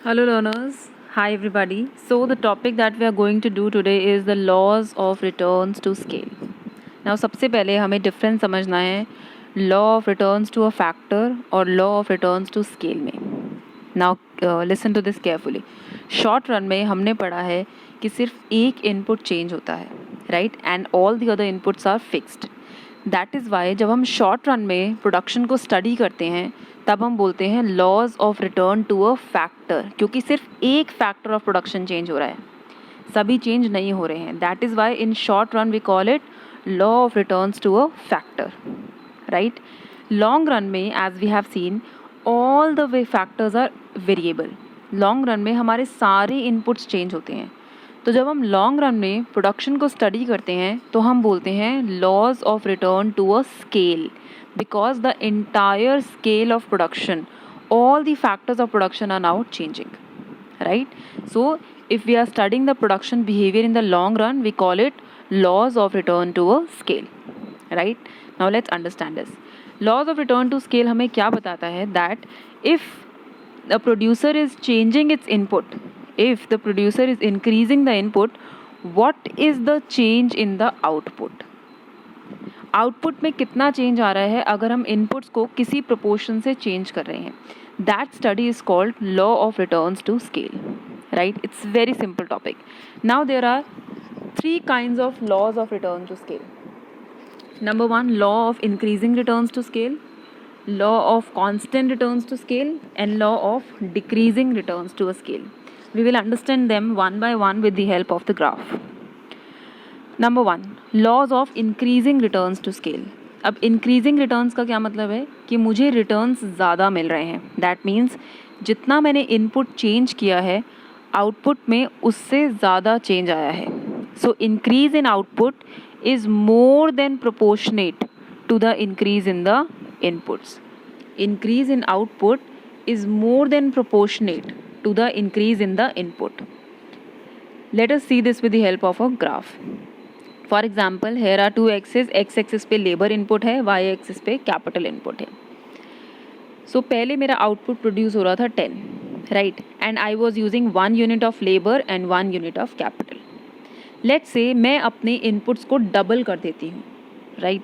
Hello learners. Hi everybody. So the topic that we are going to do today is the laws of returns to scale. Now सबसे पहले हमें difference समझना है law of returns to a factor और law of returns to scale में. Now listen to this carefully. Short run में हमने पढ़ा है कि सिर्फ एक इनपुट चेंज होता है, right? And all the other inputs are fixed. That is why जब हम शॉर्ट रन में प्रोडक्शन को स्टडी करते हैं तब हम बोलते हैं laws of return to a factor, क्योंकि सिर्फ एक फैक्टर ऑफ प्रोडक्शन चेंज हो रहा है, सभी चेंज नहीं हो रहे हैं. That is why in short run we call it law of returns to a factor, right. Long run में as we have seen all the way factors are variable. Long run में हमारे सारे inputs change होते हैं. तो जब हम long run में प्रोडक्शन को स्टडी करते हैं तो हम बोलते हैं laws of return to a scale, because the entire scale of production, all the factors of production are now changing, right? So if we are studying the production behavior in the long run, we call it laws of return to a scale, right? Now let's understand this. Laws of return to scale हमें क्या बताता है? That if the producer is changing its input, if the producer is increasing the input, what is the change in the output? Output में कितना change आ रहा है अगर हम इनपुट्स को किसी प्रोपोर्शन से चेंज कर रहे हैं. That study is called law of returns to scale, right. It's very simple topic. Now there are 3 kinds of laws of return to scale. Number 1, law of increasing returns to scale, law of constant returns to scale, and law of decreasing returns to a scale. We will understand them one by one with the help of the graph. Number 1, laws of increasing returns to scale. अब increasing returns का क्या मतलब है कि मुझे returns ज़्यादा मिल रहे हैं. दैट मीन्स जितना मैंने इनपुट चेंज किया है आउटपुट में उससे ज़्यादा चेंज आया है. So increase in output is more than proportionate to the increase in the inputs. Increase in output is more than proportionate to the increase in the input. Let us see this with the help of a graph. For example here are 2 axes. X axis पे labour input है, Y axis पे capital input है. So पहले मेरा output produce हो रहा था 10, right, and I was using 1 unit of labour and 1 unit of capital. Let's say मैं अपने इनपुट्स को डबल कर देती हूँ, right.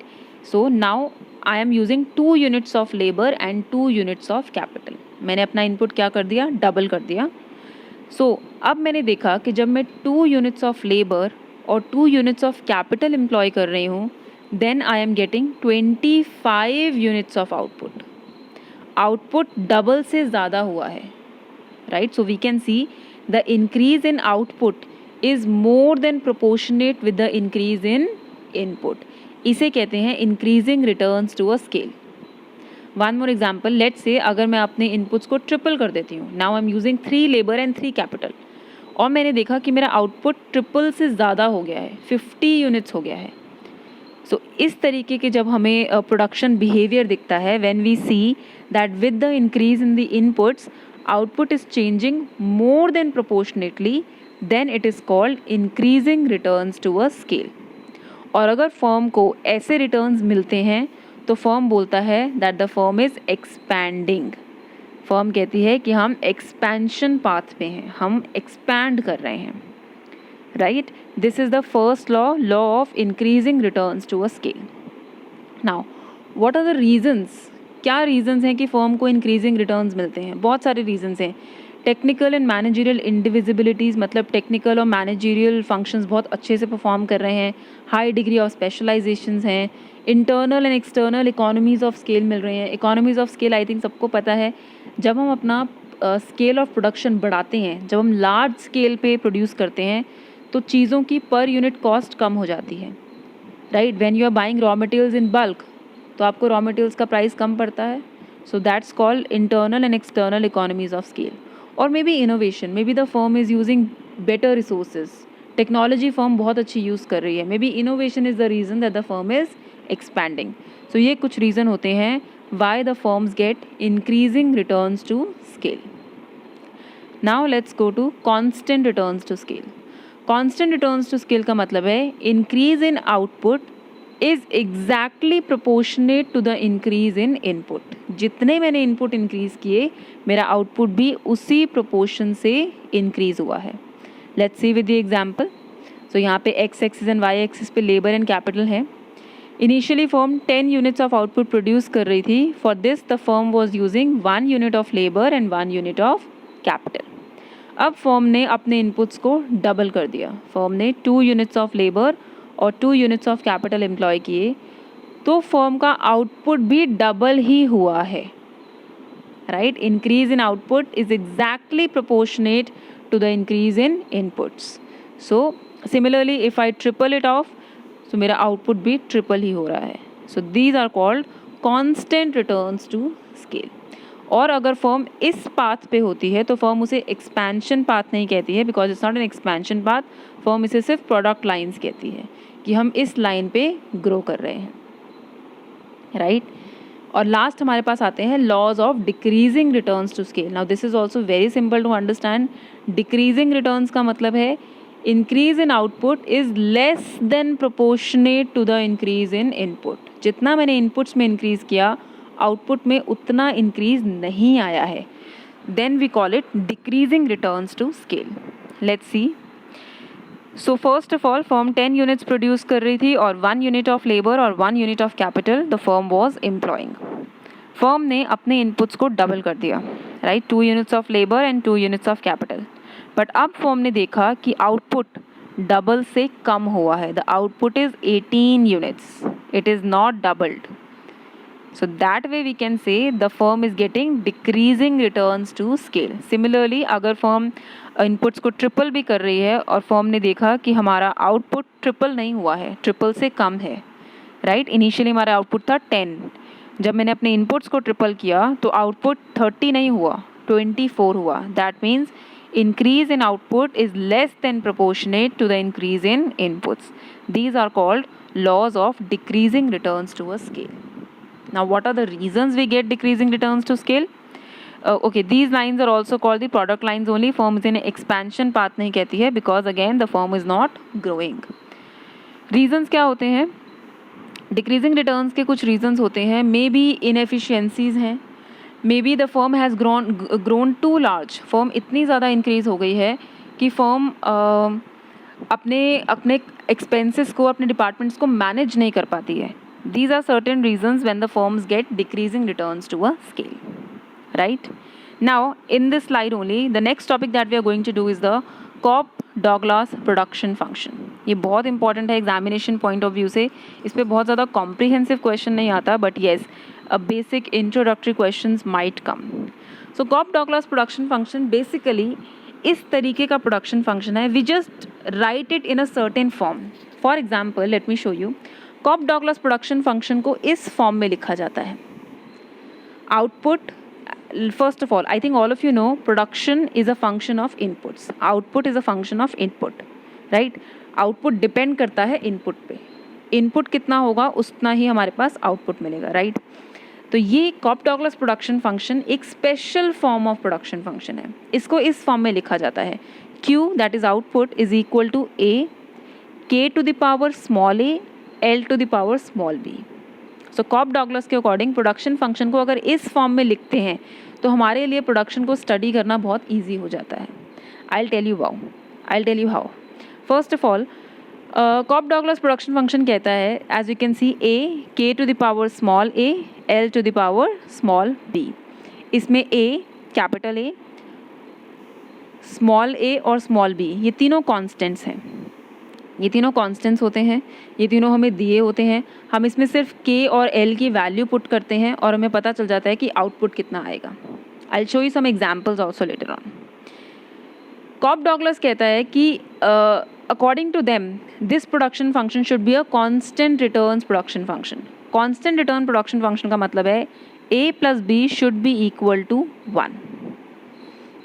So now I am using 2 units of labour and 2 units of capital. मैंने अपना इनपुट क्या कर दिया, डबल कर दिया. सो अब मैंने देखा कि जब मैं 2 यूनिट्स ऑफ लेबर और 2 यूनिट्स ऑफ कैपिटल एम्प्लॉय कर रही हूँ then I am getting 25 units of output. Output double से ज़्यादा हुआ है, right. So we can see the increase in output is more than proportionate with the increase in input. इसे कहते हैं increasing returns to a scale. One more example. Let's say अगर मैं अपने इनपुट्स को ट्रिपल कर देती हूँ. Now I am using 3 labour and 3 capital और मैंने देखा कि मेरा आउटपुट ट्रिपल से ज़्यादा हो गया है, 50 यूनिट्स हो गया है. सो इस तरीके के जब हमें प्रोडक्शन बिहेवियर दिखता है when we see that with the increase in the inputs output is changing more than proportionately, then it is called increasing returns to a scale. और अगर फर्म को ऐसे रिटर्न्स मिलते हैं तो फर्म बोलता है that the firm is expanding. Firm कहती है कि हम एक्सपेंशन पाथ पे हैं, हम एक्सपैंड कर रहे हैं, right. This is the first law, law of increasing returns to a scale. Now what are the reasons. क्या रीजंस हैं कि फर्म को इंक्रीजिंग रिटर्न्स मिलते हैं? बहुत सारे रीजंस हैं. टेक्निकल एंड मैनेजरियल इंडिविजिबिलिटीज़, मतलब टेक्निकल और मैनेजरियल फंक्शंस बहुत अच्छे से परफॉर्म कर रहे हैं. हाई डिग्री ऑफ स्पेशलाइजेशंस हैं. Internal and external economies of scale मिल रहे हैं. Economies of scale I think सबको पता है. जब हम अपना स्केल ऑफ प्रोडक्शन बढ़ाते हैं, जब हम लार्ज स्केल पे प्रोड्यूस करते हैं तो चीज़ों की पर यूनिट कॉस्ट कम हो जाती है, right. When you are buying raw materials in bulk तो आपको रॉ मटेरियल्स का प्राइस कम पड़ता है. So that's called internal and external economies of scale. और maybe innovation, maybe the firm is using better resources. Technology firm बहुत अच्छी use कर रही है. Maybe innovation is the reason that the firm is expanding. So ये कुछ reason होते हैं why the firms get increasing returns to scale. Now let's go to constant returns to scale. Constant returns to scale का मतलब है increase in output is exactly proportionate to the increase in input. जितने मैंने input increase किए मेरा output भी उसी proportion से इंक्रीज़ हुआ है. Let's see with the example. So यहाँ पे X axis and Y axis पे लेबर एंड कैपिटल है. Initially firm 10 units of output produce कर रही थी. For this the firm was using 1 unit of labour and 1 unit of capital. अब firm ने अपने इनपुट्स को डबल कर दिया. फर्म ने 2 यूनिट्स ऑफ लेबर और 2 यूनिट्स ऑफ कैपिटल एम्प्लॉय किए, तो फर्म का आउटपुट भी डबल ही हुआ है. Right, increase in output is exactly proportionate to the increase in inputs. So similarly if I triple it off, so मेरा आउटपुट भी ट्रिपल ही हो रहा है. So these are called constant returns to scale. और अगर फर्म इस path पे होती है तो फर्म उसे एक्सपेंशन पाथ नहीं कहती है, because it's not an expansion path. Firm इसे सिर्फ प्रोडक्ट लाइन्स कहती है कि हम इस लाइन पे ग्रो कर रहे हैं. राइट, और लास्ट हमारे पास आते हैं laws of decreasing returns to scale. Now this is also very simple to understand. Decreasing returns का मतलब है increase in output is less than proportionate to the increase in input. जितना मैंने इनपुट्स में इंक्रीज किया आउटपुट में उतना increase नहीं आया है. Then we call it decreasing returns to scale. Let's see. So first of all firm 10 units produce कर रही थी और 1 यूनिट ऑफ लेबर और 1 unit of capital the firm was employing. Firm ने अपने इनपुट्स को डबल कर दिया. Right, 2 units of labour and 2 units of capital. But अब फर्म ने देखा कि आउटपुट डबल से कम हुआ है. The output is 18 units. It is not doubled. So that way we can say the firm is getting decreasing returns to scale. Similarly अगर firm inputs को triple भी कर रही है और firm ने देखा कि हमारा output triple नहीं हुआ है, triple से कम है. Right, initially हमारा output था 10. जब मैंने अपने inputs को triple किया तो output 30 नहीं हुआ, 24 हुआ. That means increase in output is less than proportionate to the increase in inputs. These are called laws of decreasing returns to a scale. Now what are the reasons we get decreasing returns to scale? Okay, these lines are also called the product lines only. Firm is in expansion path नहीं कहती है because again the firm is not growing. Reasons क्या होते हैं? Decreasing returns के कुछ reasons होते हैं. Maybe inefficiencies हैं. Maybe the firm has grown too large. Firm इतनी ज़्यादा increase हो गई है कि firm अपने expenses को, अपने departments को manage नहीं कर पाती है. These are certain reasons when the firms get decreasing returns to a scale. Right? Now, in this slide only, the next topic that we are going to do is the Cobb-Douglas production function. ये बहुत important है examination point of view से. इस पे बहुत ज़्यादा comprehensive question नहीं आता, but yes, a basic introductory questions might come. So Cobb-Douglas production function basically इस तरीके का production function है. We just write it in a certain form. For example, let me show you. Cob-Douglas production function को इस फॉर्म में लिखा जाता है. Output, first of all I think all of you know production is a function of inputs. Output is a function of input. Right, output depend करता है input पे. इनपुट कितना होगा उतना ही हमारे पास आउटपुट मिलेगा. राइट, तो ये कॉब-डॉगलस प्रोडक्शन फंक्शन एक special form of production function है. इसको इस फॉर्म में लिखा जाता है. Q that is output is equal to A K to the power small a L to the power small b. So Cobb Douglas के अकॉर्डिंग प्रोडक्शन फंक्शन को अगर इस फॉर्म में लिखते हैं तो हमारे लिए प्रोडक्शन को स्टडी करना बहुत ईजी हो जाता है. I tell you how. First of all Cobb Douglas production function कहता है as you can see A K to the power small a L to the power small b. इसमें A capital A, small a और small b ये तीनों constants हैं. ये तीनों constants होते हैं, ये तीनों हमें दिए होते हैं. हम इसमें सिर्फ K और L की वैल्यू पुट करते हैं और हमें पता चल जाता है कि आउटपुट कितना आएगा. I show you some examples also later on. Cobb Douglas कहता है कि according to them this production function should be a constant returns production function. Constant return production function का मतलब है A plus B should be equal to 1.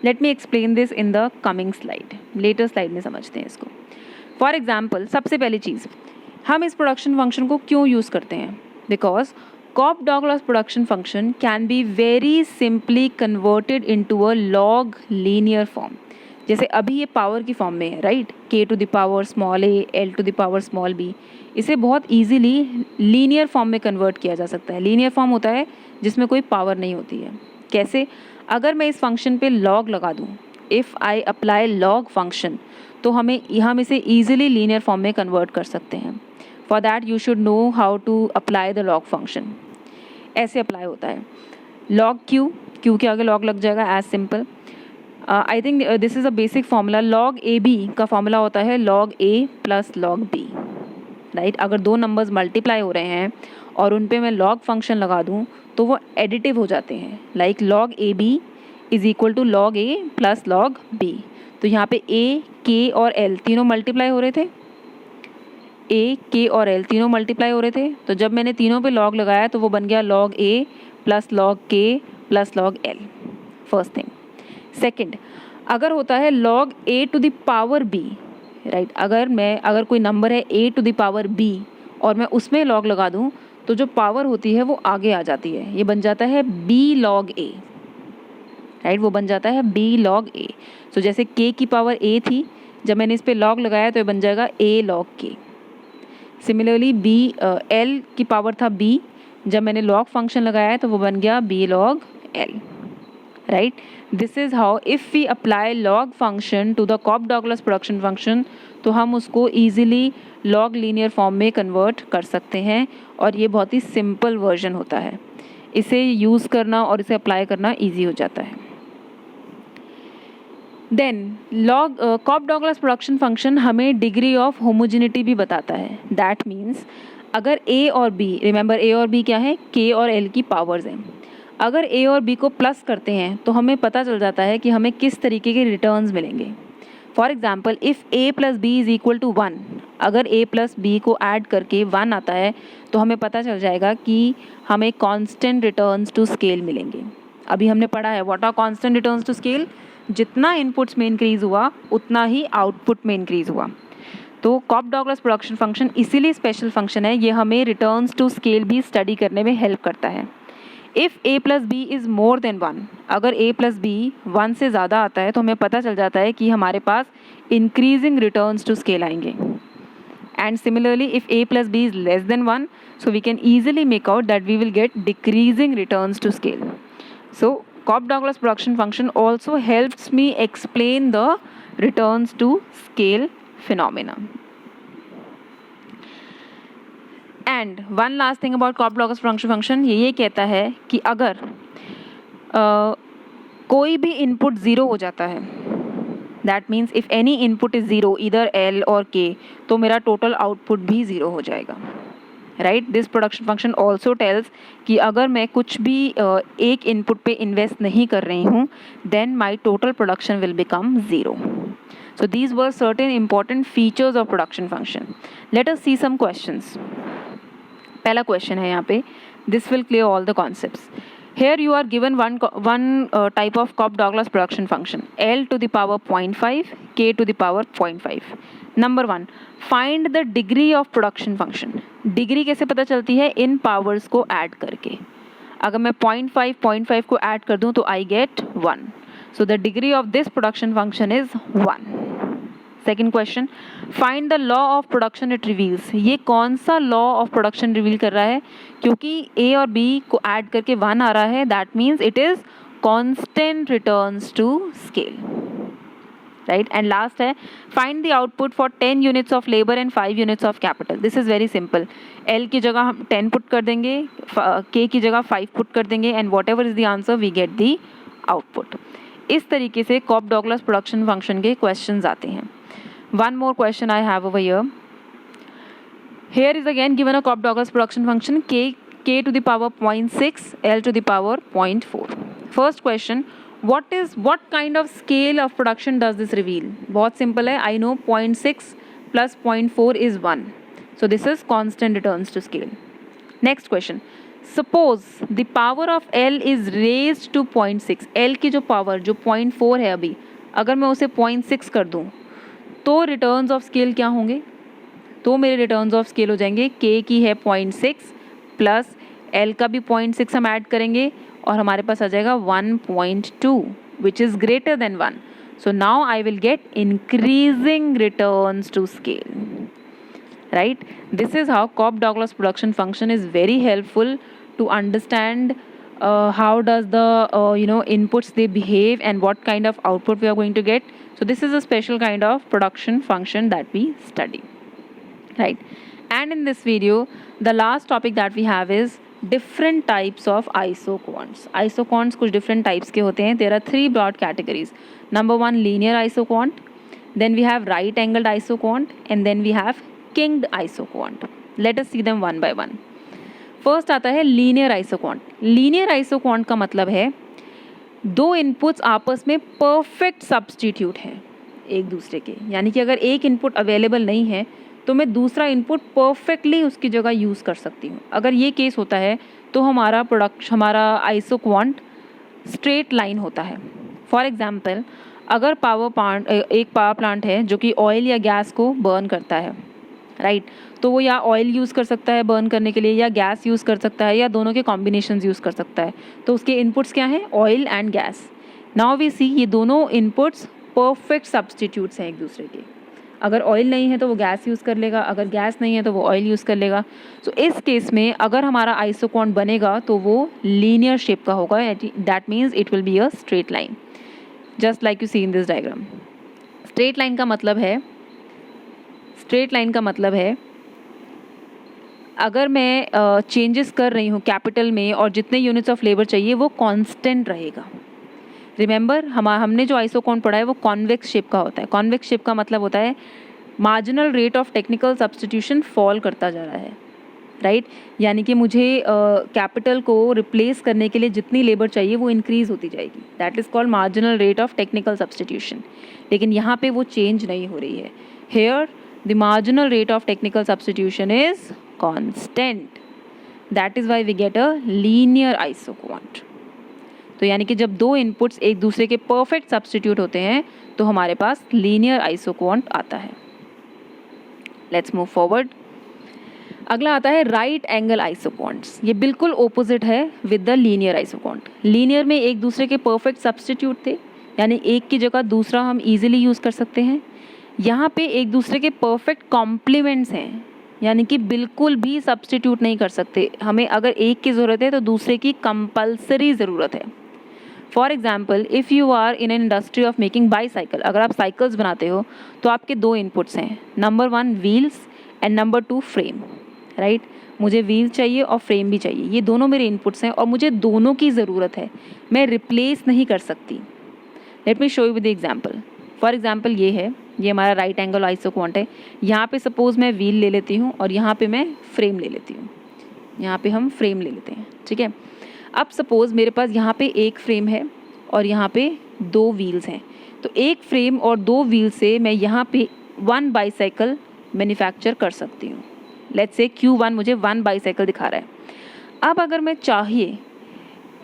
Let me explain this in the coming slide. Later slide में समझते हैं इसको. For example, सबसे पहली चीज़, हम इस प्रोडक्शन फंक्शन को क्यों यूज़ करते हैं? Because Cobb Douglas production function can be very simply converted into a log linear form. जैसे अभी ये पावर की फॉर्म में है, right, k to the power small a, l to the power small b, इसे बहुत ईजिली लीनियर फॉर्म में convert किया जा सकता है। लीनियर फॉर्म होता है जिसमें कोई पावर नहीं होती है। कैसे? अगर मैं इस फंक्शन पे log लगा दूँ, if I apply log function, तो हम इसे ईजिली लीनियर फॉर्म में कन्वर्ट कर सकते हैं। For that you should know how to apply the log function. ऐसे अप्लाई होता है log q के आगे log लग जाएगा, as simple. I think this is a basic formula. log A B का फार्मूला होता है log a plus log b, right. अगर दो नंबर्स मल्टीप्लाई हो रहे हैं और उन पे मैं log फंक्शन लगा दूँ तो वो एडिटिव हो जाते हैं, like log A B is equal to log a plus log b। तो यहाँ पे a, k और l तीनों मल्टीप्लाई हो रहे थे, a, k और l तीनों मल्टीप्लाई हो रहे थे। तो जब मैंने तीनों पे log लगाया तो वो बन गया log a plus log k plus log l, first thing. Second, अगर होता है log a to the power b, right, अगर कोई नंबर है a to the power b और मैं उसमें log लगा दूं तो जो पावर होती है वो आगे आ जाती है, ये बन जाता है b log a, राइट, वो बन जाता है b log a। सो जैसे k की पावर a थी, जब मैंने इस पे log लगाया तो ये बन जाएगा a log k। Similarly l की पावर था b, जब मैंने log फंक्शन लगाया तो वो बन गया b log l, right. This is how if we apply log function to the Cobb Douglas production function, तो हम उसको ईजिली log लीनियर फॉर्म में कन्वर्ट कर सकते हैं, और ये बहुत ही सिंपल वर्जन होता है। इसे यूज़ करना और इसे अप्लाई करना ईजी हो जाता है। देन कॉप-डॉगलस प्रोडक्शन फंक्शन हमें डिग्री ऑफ होमोजेनिटी भी बताता है। दैट मीन्स अगर a और b, रिमेंबर a और b क्या है, k और l की पावर्स हैं, अगर a और b को प्लस करते हैं तो हमें पता चल जाता है कि हमें किस तरीके के रिटर्न्स मिलेंगे। For example, if a plus B is equal to 1, अगर a प्लस बी को ऐड करके 1 आता है तो हमें पता चल जाएगा कि हमें कांस्टेंट रिटर्न्स टू स्केल मिलेंगे। अभी हमने पढ़ा है what are constant returns to scale, जितना इनपुट्स में इंक्रीज़ हुआ उतना ही आउटपुट में इंक्रीज़ हुआ। तो कॉप-डॉगलस प्रोडक्शन फंक्शन इसीलिए स्पेशल फंक्शन है, ये हमें रिटर्न्स टू स्केल भी स्टडी करने में हेल्प करता है। If a plus B is more than 1, अगर a प्लस बी 1 से ज़्यादा आता है तो हमें पता चल जाता है कि हमारे पास इंक्रीजिंग रिटर्न्स टू स्केल आएंगे। And similarly if a plus B is less than 1, so we can easily make out that we will get decreasing returns to scale. So Cobb Douglas production function also helps me explain the returns to scale phenomena. And one last thing about Cobb Douglas production function, ये कहता है कि अगर कोई भी input zero हो जाता है, that means if any input is zero इधर l और k, तो मेरा टोटल आउटपुट भी ज़ीरो हो जाएगा, right. This production function also tells कि अगर मैं कुछ भी एक इनपुट पे इन्वेस्ट नहीं कर रही हूँ, then my total production will become zero. So these were certain important features of production function. Let us see some questions. पहला क्वेश्चन है यहाँ पे, this will clear all the concepts. Here you are given one type of Cobb-Douglas production function, L to the power 0.5, K to the power 0.5. Number 1, find the degree of production function. Degree कैसे पता चलती है? इन powers को add करके। अगर मैं 0.5 को add कर दूँ तो I get 1. So the degree of this production function is 1. Second question, find the law of production it reveals. ये कौन सा लॉ ऑफ प्रोडक्शन रिवील कर रहा है? क्योंकि ए और बी को ऐड करके 1 आ रहा है, that means it is constant returns to scale, right. And last है, find the output for 10 units of labour and 5 units of capital. This is very simple. L की जगह हम 10 पुट कर देंगे, के की जगह 5 पुट कर देंगे, and whatever is the answer we get the output. इस तरीके से कॉब-डॉगलस प्रोडक्शन फंक्शन के क्वेश्चंस आते हैं. One more question I have over here. Here is again given a Cobb-Douglas production function k to the power 0.6, L to the power 0.4. First question, what kind of scale of production does this reveal? बहुत simple है. I know 0.6 plus 0.4 is 1. So this is constant returns to scale. Next question. Suppose the power of L is raised to 0.6. L की जो power जो 0.4 है अभी, अगर मैं उसे 0.6 कर दूँ तो रिटर्न्स ऑफ स्केल क्या होंगे? तो मेरे रिटर्न्स ऑफ स्केल हो जाएंगे k की है 0.6 प्लस l का भी 0.6 हम ऐड करेंगे और हमारे पास आ जाएगा 1.2 which is greater than 1. So now I will get increasing returns to scale, right? This is how Cobb-Douglas production function is very helpful to understand how does the inputs they behave and what kind of output we are going to get. So this is a special kind of production function that we study, right? And in this video, the last topic that we have is different types of isoquants. Isoquants कुछ different types के होते हैं. There are 3 broad categories. Number 1, linear isoquant. Then we have right angled isoquant, and then we have kinged isoquant. Let us see them one by one. First आता है linear isoquant. Linear isoquant का मतलब है दो inputs आपस में perfect substitute हैं एक दूसरे के, यानी कि अगर एक इनपुट अवेलेबल नहीं है तो मैं दूसरा इनपुट परफेक्टली उसकी जगह यूज़ कर सकती हूँ. अगर ये केस होता है तो हमारा आइसोक्वांट स्ट्रेट लाइन होता है. फॉर एग्जांपल, अगर एक पावर प्लांट है जो कि ऑयल या गैस को बर्न करता है, राइट, तो वो या ऑयल यूज़ कर सकता है बर्न करने के लिए, या गैस यूज़ कर सकता है, या दोनों के कॉम्बिनेशंस यूज़ कर सकता है. तो उसके इनपुट्स क्या हैं? Oil and gas. Now we see ये दोनों इनपुट्स परफेक्ट सब्स्टिट्यूट्स हैं एक दूसरे के. अगर ऑयल नहीं है तो वो गैस यूज़ कर लेगा, अगर गैस नहीं है तो वो ऑयल यूज़ कर लेगा. सो इस केस में अगर हमारा आइसोक्वांट बनेगा तो वो लीनियर शेप का होगा. That means it will be a straight line, just like you see in this diagram. Straight line का मतलब है अगर मैं चेंजेस कर रही हूँ कैपिटल में और जितने यूनिट्स ऑफ लेबर चाहिए वो कांस्टेंट रहेगा. रिमेंबर, हमने जो आइसोक्वांट पढ़ा है वो कॉन्वेक्स शेप का होता है. कॉन्वेक्स शेप का मतलब होता है marginal rate of technical substitution fall करता जा रहा है, राइट. यानी कि मुझे कैपिटल को रिप्लेस करने के लिए जितनी लेबर चाहिए वो इंक्रीज़ होती जाएगी. That is called marginal rate of technical substitution. लेकिन यहाँ पे वो चेंज नहीं हो रही है. Here the marginal rate of technical substitution is constant. That is why we get a linear isoquant. तो यानी कि जब दो इनपुट्स एक दूसरे के परफेक्ट सब्स्टिट्यूट होते हैं तो हमारे पास लीनियर आइसोक्वांट आता है. Let's move forward. अगला आता है राइट एंगल आइसोक्वांट्स. ये बिल्कुल ओपोजिट है with the linear isoquant. Linear में एक दूसरे के परफेक्ट सब्स्टिट्यूट थे, यानी एक की जगह दूसरा हम इजीली यूज़ कर सकते हैं. यहाँ पे एक दूसरे के परफेक्ट कॉम्प्लीमेंट्स हैं, यानी कि बिल्कुल भी सब्स्टिट्यूट नहीं कर सकते. हमें अगर एक की ज़रूरत है तो दूसरे की कंपल्सरी ज़रूरत है. For example, if you are in an industry of making bicycle, अगर आप साइकिल्स बनाते हो तो आपके दो इनपुट्स हैं. Number 1 wheels and number 2 frame, right. मुझे व्हील चाहिए और फ्रेम भी चाहिए. ये दोनों मेरे इनपुट्स हैं और मुझे दोनों की ज़रूरत है. मैं रिप्लेस नहीं कर सकती. Let me show you with example. For example ये हमारा राइट एंगल आइसोक्वांट है. यहाँ पे सपोज़ मैं व्हील ले लेती हूँ और यहाँ पे मैं फ्रेम ले लेती हूँ. यहाँ पे हम फ्रेम ले लेते हैं, ठीक है. अब सपोज़ मेरे पास यहाँ पे एक फ्रेम है और यहाँ पे 2 व्हील्स हैं. तो एक फ्रेम और 2 व्हील से मैं यहाँ पे 1 बाईसाइकिल मैन्युफैक्चर कर सकती हूँ. लेट्स से Q1 मुझे 1 बाईसाइकिल दिखा रहा है. अब अगर मैं चाहिए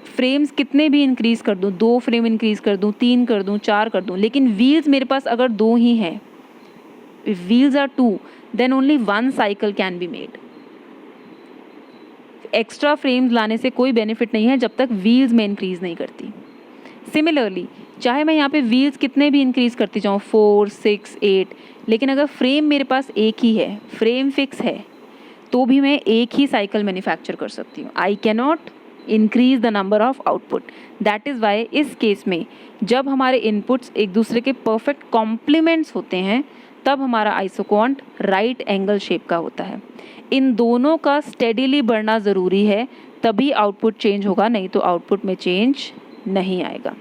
फ्रेम्स कितने भी इंक्रीज़ कर दूँ, 2 फ्रेम इंक्रीज़ कर दूँ, 3 कर दूँ, 4 कर दूँ, लेकिन व्हील्स मेरे पास अगर 2 ही हैं, if wheels are 2 then only 1 cycle can be made. Extra frames लाने से कोई बेनिफिट नहीं है जब तक व्हील्स में इंक्रीज़ नहीं करती. सिमिलरली, चाहे मैं यहाँ पे व्हील्स कितने भी इंक्रीज़ करती जाऊँ, 4, 6, 8, लेकिन अगर फ्रेम मेरे पास एक ही है, फ्रेम फिक्स है, तो भी मैं एक ही साइकिल मैन्युफैक्चर कर सकती हूँ. I can not increase the number of output. That is Y इस केस में जब हमारे इनपुट्स एक दूसरे के परफेक्ट कॉम्प्लीमेंट्स होते हैं तब हमारा आइसोक्वांट राइट एंगल शेप का होता है. इन दोनों का स्टेडीली बढ़ना ज़रूरी है, तभी आउटपुट चेंज होगा, नहीं तो आउटपुट में चेंज नहीं आएगा.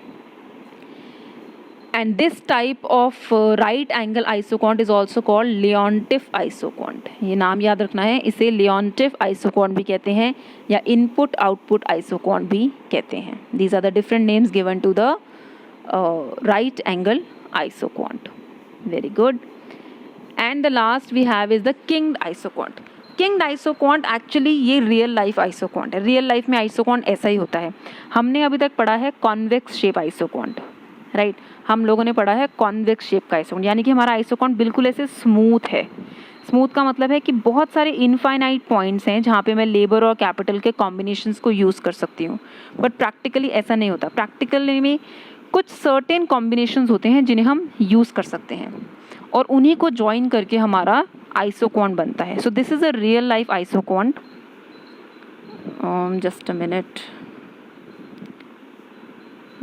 And this type of right angle isoquant is also called Leontief isoquant. ये नाम याद रखना है, इसे Leontief isoquant भी कहते हैं या input output isoquant भी कहते हैं. These are the different names given to the right angle isoquant. Very good. And the last we have is the kinged isoquant. Kinged isoquant actually ये रियल लाइफ isoquant है. Real life में isoquant ऐसा ही होता है. हमने अभी तक पढ़ा है कॉन्वेक्स शेप isoquant, राइट. हम लोगों ने पढ़ा है कॉन्वेक्स शेप का आइसोक्वांट, यानी कि हमारा आइसोक्वांट बिल्कुल ऐसे स्मूथ है. स्मूथ का मतलब है कि बहुत सारे इनफाइनाइट पॉइंट्स हैं जहाँ पे मैं लेबर और कैपिटल के कॉम्बिनेशंस को यूज़ कर सकती हूँ. बट प्रैक्टिकली ऐसा नहीं होता. प्रैक्टिकली में कुछ सर्टेन कॉम्बिनेशंस होते हैं जिन्हें हम यूज़ कर सकते हैं और उन्हीं को ज्वाइन करके हमारा आइसोक्वांट बनता है. So this is a real life isoquant. Just a minute.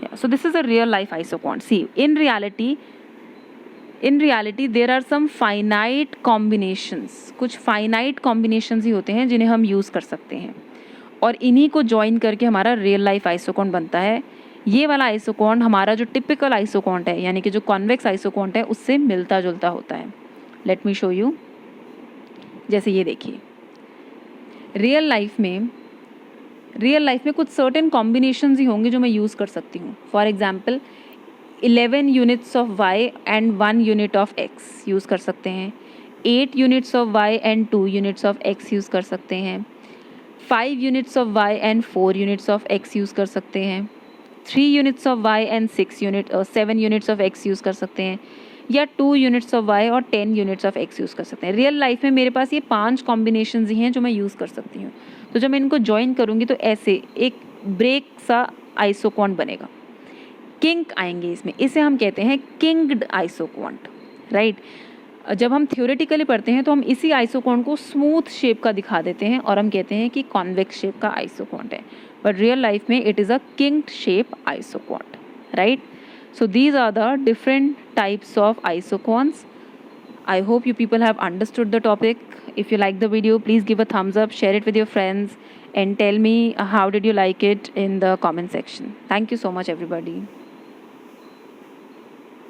Yeah, so this is a real life isoquant. See, in reality there are some finite combinations. कुछ finite combinations ही होते हैं जिन्हें हम यूज़ कर सकते हैं और इन्हीं को ज्वाइन करके हमारा रियल लाइफ आइसोक्वांट बनता है. ये वाला आइसोक्वांट हमारा जो टिपिकल आइसोक्वांट है यानी कि जो कॉन्वेक्स आइसोक्वांट है उससे मिलता जुलता होता है. Let me show you. जैसे ये देखिए, रियल लाइफ में कुछ सर्टेन कॉम्बिनेशंस ही होंगे जो मैं यूज़ कर सकती हूँ. For example 11 units of y and 1 unit of x use कर सकते हैं. 8 units of y and 2 units of x use कर सकते हैं. 5 units of y and 4 units of x use कर सकते हैं. 3 units of y and 7 units of x use कर सकते हैं या 2 यूनिट्स ऑफ y और 10 यूनिट्स ऑफ x यूज़ कर सकते हैं. रियल लाइफ में मेरे पास ये 5 कॉम्बिनेशंस ही हैं जो मैं यूज़ कर सकती हूँ. तो जब मैं इनको ज्वाइन करूँगी तो ऐसे एक ब्रेक सा आइसोक्वांट बनेगा. किंक आएंगे इसमें, इसे हम कहते हैं किंक्ड आइसोक्वांट, राइट. जब हम थ्योरेटिकली पढ़ते हैं तो हम इसी आइसोक्वांट को स्मूथ शेप का दिखा देते हैं और हम कहते हैं कि कॉन्वेक्स शेप का आइसोक्वांट है. बट रियल लाइफ में it is a kinked shape isoquant, right. So these are the different types of isoquants. I hope you people have understood the topic. If you like the video, please give a thumbs up, share it with your friends, and tell me how did you like it in the comment section. Thank you so much, everybody.